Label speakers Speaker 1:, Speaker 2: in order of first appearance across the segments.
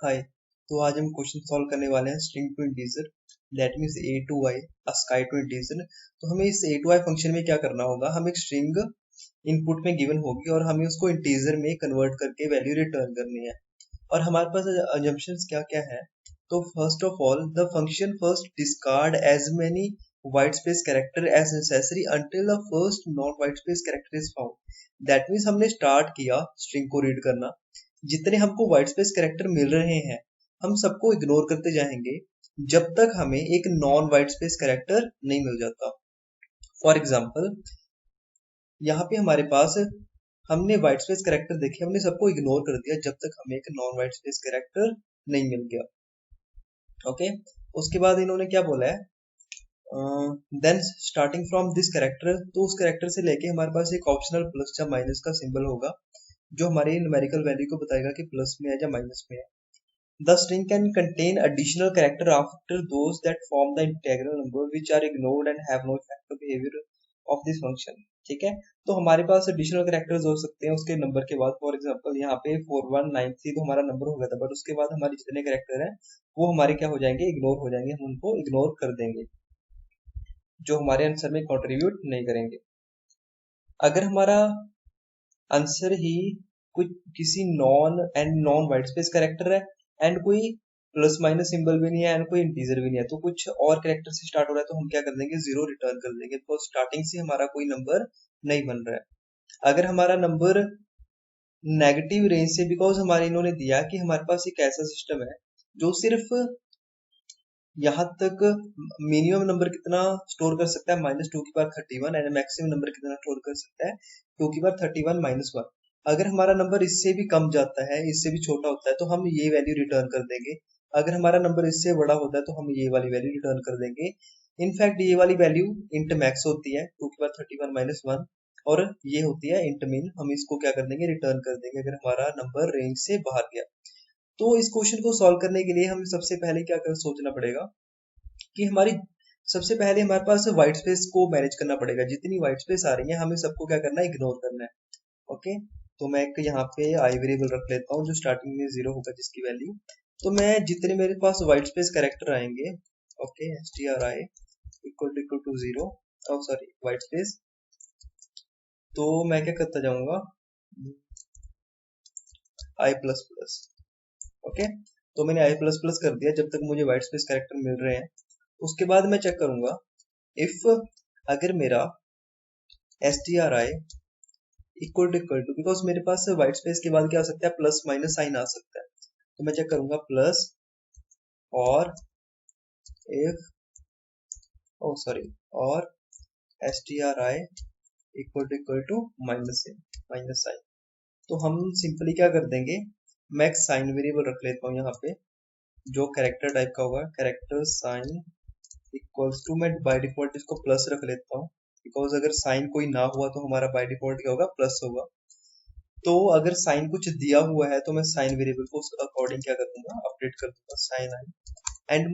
Speaker 1: हाय। तो आज हम क्वेश्चन सॉल्व करने वाले हैं string to integer, that means a to y ASCII to integer. तो हमें इस a टू y फंक्शन में क्या करना होगा, हम एक स्ट्रिंग इनपुट में गिवन होगी और हमें उसको इंटीजर में कन्वर्ट करके वैल्यू रिटर्न करनी है। और हमारे पास अजम्पशंस क्या क्या है। तो first of all the function first discard as many white space character as necessary until the first not white space character is found. That means हमने स्टार्ट किया स्ट्रिंग को रीड करना, जितने हमको व्हाइट स्पेस कैरेक्टर मिल रहे हैं हम सबको इग्नोर करते जाएंगे जब तक हमें एक नॉन व्हाइट स्पेस कैरेक्टर नहीं मिल जाता। फॉर एग्जाम्पल यहाँ पे हमारे पास हमने व्हाइट स्पेस कैरेक्टर देखे, हमने सबको इग्नोर कर दिया जब तक हमें एक नॉन व्हाइट स्पेस कैरेक्टर नहीं मिल गया। ओके, उसके बाद इन्होंने क्या बोला है, then starting from this character, तो उस कैरेक्टर से लेके हमारे पास एक ऑप्शनल प्लस या माइनस का सिंबल होगा जो हमारे न्यूमेरिकल वैल्यू को बताएगा कि प्लस में है या माइनस में है। The string can contain additional character after those that form the integral number which are ignored and have no effect on behavior of this function। ठीक है, तो हमारे पास एडिशनल कैरेक्टर्स हो सकते हैं उसके नंबर के बाद। फॉर एग्जांपल यहाँ पे 4193 तो हमारा नंबर हो गया था, बट उसके बाद हमारे जितने कैरेक्टर हैं वो हमारे क्या हो जाएंगे, इग्नोर हो जाएंगे, हम उनको इग्नोर कर देंगे जो हमारे आंसर में कंट्रीब्यूट नहीं करेंगे। अगर हमारा आंसर ही कुछ किसी नॉन वाइट स्पेस कैरेक्टर है एंड कोई प्लस माइनस सिंबल भी नहीं है एंड कोई इंटीजर भी नहीं है, तो कुछ और कैरेक्टर से स्टार्ट हो रहा है, तो हम क्या कर देंगे, जीरो रिटर्न कर देंगे, तो स्टार्टिंग से हमारा कोई नंबर नहीं बन रहा है। अगर हमारा नंबर नेगेटिव रेंज से, बिकॉज हमारे इन्होंने दिया कि हमारे पास एक ऐसा सिस्टम है जो सिर्फ यहाँ तक मिनिमम नंबर कितना स्टोर कर सकता है, -2^31 एंड मैक्सिमम नंबर कितना स्टोर कर सकता है, 2^31 - 1। अगर हमारा नंबर इससे भी कम जाता है, इससे भी छोटा होता है, तो हम ये वैल्यू रिटर्न कर देंगे। अगर हमारा नंबर इससे बड़ा होता है तो हम ये वाली वैल्यू रिटर्न कर देंगे। इनफैक्ट ये वाली वैल्यू इंट मैक्स होती है 2^31 - 1, और ये होती है इंट मिन। हम इसको क्या कर देंगे, रिटर्न कर देंगे अगर हमारा नंबर रेंज से बाहर गया। तो इस क्वेश्चन को सॉल्व करने के लिए हमें सबसे पहले क्या कर सोचना पड़ेगा कि सबसे पहले हमारे पास व्हाइट स्पेस को मैनेज करना पड़ेगा। जितनी व्हाइट स्पेस आ रही है हमें सबको क्या करना है, इग्नोर करना है। ओके, तो मैं एक यहाँ पे आई वेरिएबल रख लेता हूँ जो स्टार्टिंग में 0 होगा, जिसकी वैल्यू, तो मैं जितने मेरे पास व्हाइट स्पेस कैरेक्टर आएंगे, okay, stri equal to 0, sorry white space, तो मैं क्या करता जाऊंगा, i प्लस प्लस। ओके, तो मैंने i प्लस प्लस कर दिया जब तक मुझे व्हाइट स्पेस कैरेक्टर मिल रहे हैं। उसके बाद मैं चेक करूंगा इफ अगर मेरा stri इक्वल टू, बिकॉज मेरे पास व्हाइट स्पेस के बाद क्या आ सकता है, प्लस माइनस साइन आ सकता है, तो मैं चेक करूंगा प्लस और इफ और stri equal to minus sign. तो हम सिंपली क्या कर देंगे, मैं एक साइन वेरिएबल रख लेता हूँ यहाँ पे जो कैरेक्टर टाइप का होगा, कैरेक्टर साइन इक्वल्स टू, मैं बाय डिफॉल्ट इसको प्लस रख लेता हूँ, बिकॉज अगर साइन कोई ना हुआ तो हमारा बाय डिफॉल्ट क्या होगा, प्लस होगा। तो अगर साइन कुछ दिया हुआ है तो मैं साइन वेरिएबल को उस अकॉर्डिंग क्या कर दूंगा, अपडेट कर दूंगा, साइन आई एंड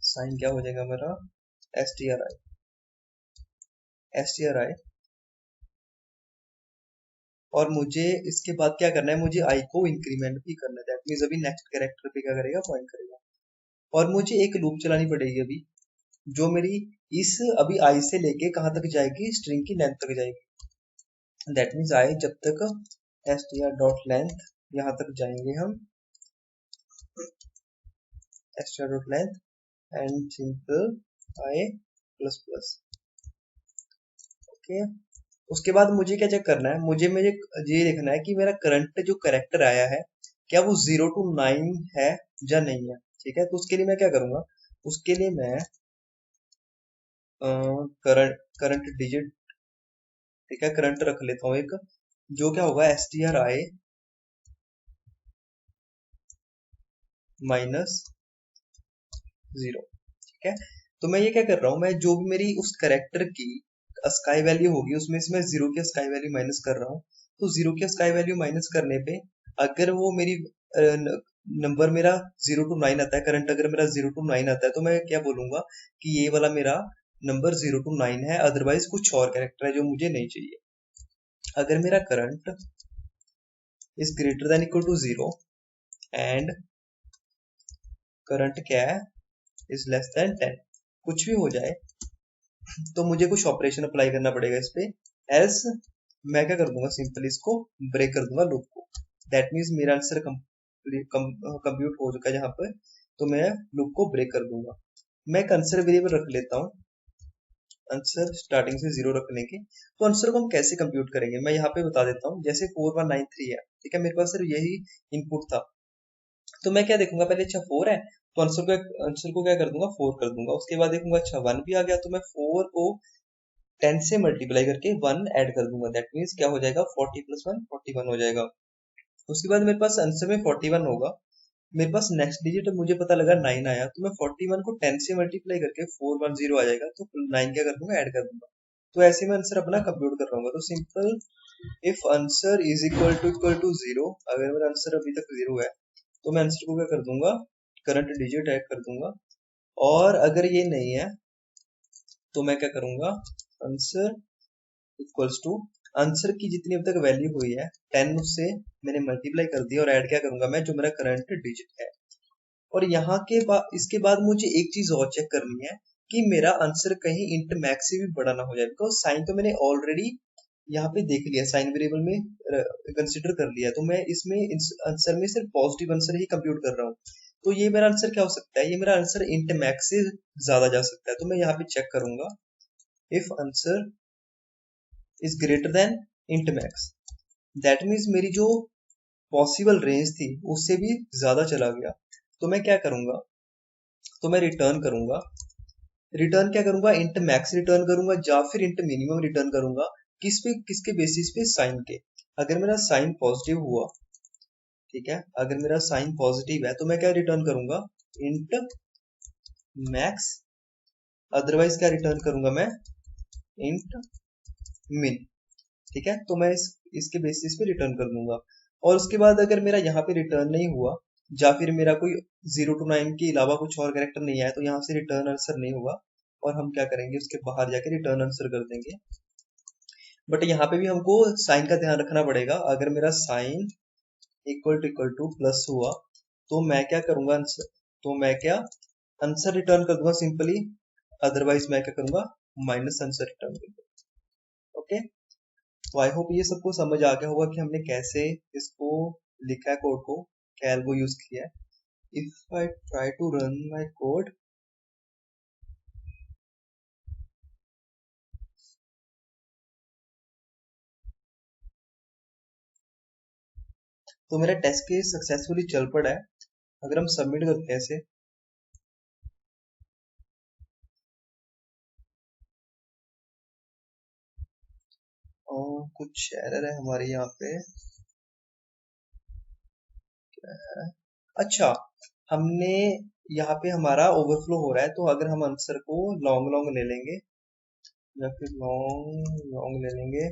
Speaker 1: साइन क्या हो जाएगा मेरा, stri, और मुझे इसके बाद क्या करना है, मुझे आई को इंक्रीमेंट भी करना है। दैट मींस अभी नेक्स्ट कैरेक्टर पे क्या करेगा, पॉइंट करेगा, और मुझे एक लूप चलानी पड़ेगी अभी जो मेरी इस अभी आई से लेके कहाँ तक जाएगी, स्ट्रिंग की लेंथ तक जाएगी। दैट मीन्स आई जब तक str डॉट लेंथ, यहाँ तक जाएंगे हम str dot length and simple i plus plus. Okay, उसके बाद मुझे क्या चेक करना है, मुझे ये देखना है कि मेरा करंट जो कैरेक्टर आया है क्या वो 0 to 9 है या नहीं है। ठीक है, तो उसके लिए मैं क्या करूंगा, उसके लिए मैं करंट डिजिट, ठीक है, करंट रख लेता हूँ एक, जो क्या होगा stri -0। ठीक है, तो मैं ये क्या कर रहा हूँ, मैं जो भी मेरी उस कैरेक्टर की स्काई वैल्यू होगी उसमें से मैं 0 की स्काई वैल्यू माइनस कर रहा हूँ। तो 0 की स्काई वैल्यू माइनस करने पे अगर वो मेरी नंबर मेरा 0 to 9 आता है, करंट अगर मेरा 0 to 9 आता है, तो मैं क्या बोलूंगा कि ये वाला मेरा नंबर 0 to 9 है, अदरवाइज कुछ और कैरेक्टर है जो मुझे नहीं चाहिए। अगर मेरा current is greater than equal to 0 and current क्या है, इज लेस देन 10। कुछ भी हो जाए तो मुझे कुछ ऑपरेशन अप्लाई करना पड़ेगा इस पे, एल्स मैं क्या कर दूंगा, सिंपली इसको ब्रेक कर दूंगा लूप को। दैट मीन्स मेरा आंसर कंप्यूट हो चुका है जहां पर, तो मैं लूप को ब्रेक कर दूंगा। मैं एक आंसर वेरिएबल रख लेता हूँ, आंसर स्टार्टिंग से 0 रखने के। तो आंसर को हम कैसे कंप्यूट करेंगे मैं यहाँ पे बता देता हूँ। जैसे 4193 है, ठीक है, मेरे पास सिर्फ यही इनपुट था, तो मैं क्या देखूंगा पहले, अच्छा 4 है तो आंसर को क्या कर दूंगा, 4 कर दूंगा। उसके बाद देखूंगा अच्छा 1 भी आ गया, तो मैं 4 को 10 से मल्टीप्लाई करके 1 ऐड कर दूंगा। दैट मीन्स क्या हो जाएगा, 40 प्लस 1 41 हो जाएगा। उसके बाद मेरे पास आंसर में 41 होगा। मेरे पास नेक्स्ट डिजिट मुझे पता लगा 9 आया, तो मैं 41 को 10 से मल्टीप्लाई करके 410 आ जाएगा, तो 9 क्या कर दूंगा, ऐड कर दूंगा। तो ऐसे में आंसर अपना कंप्यूट कर रहा हूँ। तो simple, if answer is equal to 0, अगर मेरा आंसर अभी तक 0 है तो मैं आंसर को क्या कर दूंगा, करंट डिजिट ऐड कर दूंगा। और अगर ये नहीं है तो मैं क्या करूंगा, आंसर इक्वल्स टू, आंसर की जितनी अब तक वैल्यू हुई है 10 उससे मैंने मल्टीप्लाई कर दिया और ऐड क्या करूंगा मैं, जो मेरा करंट डिजिट है। और यहाँ के बाद, इसके बाद मुझे एक चीज और चेक करनी है कि मेरा आंसर कहीं इंट मैक्स से भी बड़ा ना हो जाए, बिकॉज साइन तो मैंने ऑलरेडी यहाँ पे देख लिया, साइन वेरिएबल में कंसिडर कर लिया, तो मैं इसमें आंसर में सिर्फ पॉजिटिव आंसर ही कंप्यूट कर रहा हूँ। तो ये मेरा आंसर क्या हो सकता है, ये मेरा आंसर इंट मैक्स से ज्यादा जा सकता है। तो मैं यहाँ पे चेक करूंगा, if answer is greater then int max, that means मेरी जो पॉसिबल रेंज थी उससे भी ज्यादा चला गया, तो मैं क्या करूंगा, तो मैं रिटर्न करूंगा। रिटर्न क्या करूंगा, इंट मैक्स रिटर्न करूंगा या फिर इंट मिनिमम रिटर्न करूंगा। किस पे, किसके बेसिस पे, साइन के। अगर मेरा साइन पॉजिटिव हुआ, ठीक है, अगर मेरा साइन पॉजिटिव है तो मैं क्या रिटर्न करूंगा, इंट मैक्स। अदरवाइज क्या रिटर्न करूंगा मैं, इंट मिन। ठीक है, तो मैं इसके बेसिस पे रिटर्न कर दूंगा। और उसके बाद अगर मेरा यहाँ पे रिटर्न नहीं हुआ, या फिर मेरा कोई 0 to 9 के अलावा कुछ और कैरेक्टर नहीं आया, तो यहाँ से रिटर्न आंसर नहीं हुआ, और हम क्या करेंगे, उसके बाहर जाके रिटर्न आंसर कर देंगे। बट यहाँ पे भी हमको साइन का ध्यान रखना पड़ेगा। अगर मेरा साइन इक्वल टू प्लस हुआ तो मैं क्या करूंगा, आंसर, तो मैं क्या आंसर रिटर्न कर दूंगा सिंपली। अदरवाइज मैं क्या करूंगा, माइनस आंसर रिटर्न कर दूंगा। ओके, तो आई होप ये सबको समझ आ गया होगा कि हमने कैसे इसको लिखा है, कोड को, क्या एल्गो यूज किया है। If I try to run my code, तो मेरा टेस्ट केस सक्सेसफुली चल पड़ा है। अगर हम सबमिट करते हैं इसे, और कुछ एरर है हमारे यहाँ पे, अच्छा, हमने यहाँ पे हमारा ओवरफ्लो हो रहा है, तो अगर हम आंसर को लॉन्ग लॉन्ग ले लेंगे या फिर लॉन्ग लॉन्ग ले लेंगे,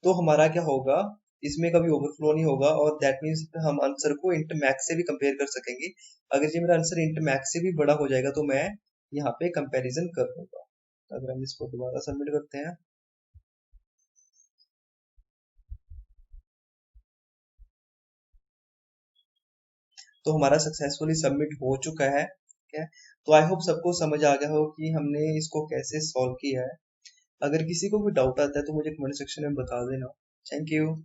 Speaker 1: तो हमारा क्या होगा, इसमें कभी ओवरफ्लो नहीं होगा, और दैट मीन्स हम आंसर को इंट मैक्स से भी कंपेयर कर सकेंगे। अगर ये मेरा आंसर इंट मैक्स से भी बड़ा हो जाएगा तो मैं यहाँ पे कंपैरिजन कर दूंगा। अगर हम इसको दोबारा सबमिट करते हैं, तो हमारा सक्सेसफुली सबमिट हो चुका है। ठीक है, तो आई होप सबको समझ आ गया हो कि हमने इसको कैसे सॉल्व किया है। अगर किसी को भी डाउट आता है तो मुझे कमेंट सेक्शन में बता देना। Thank you.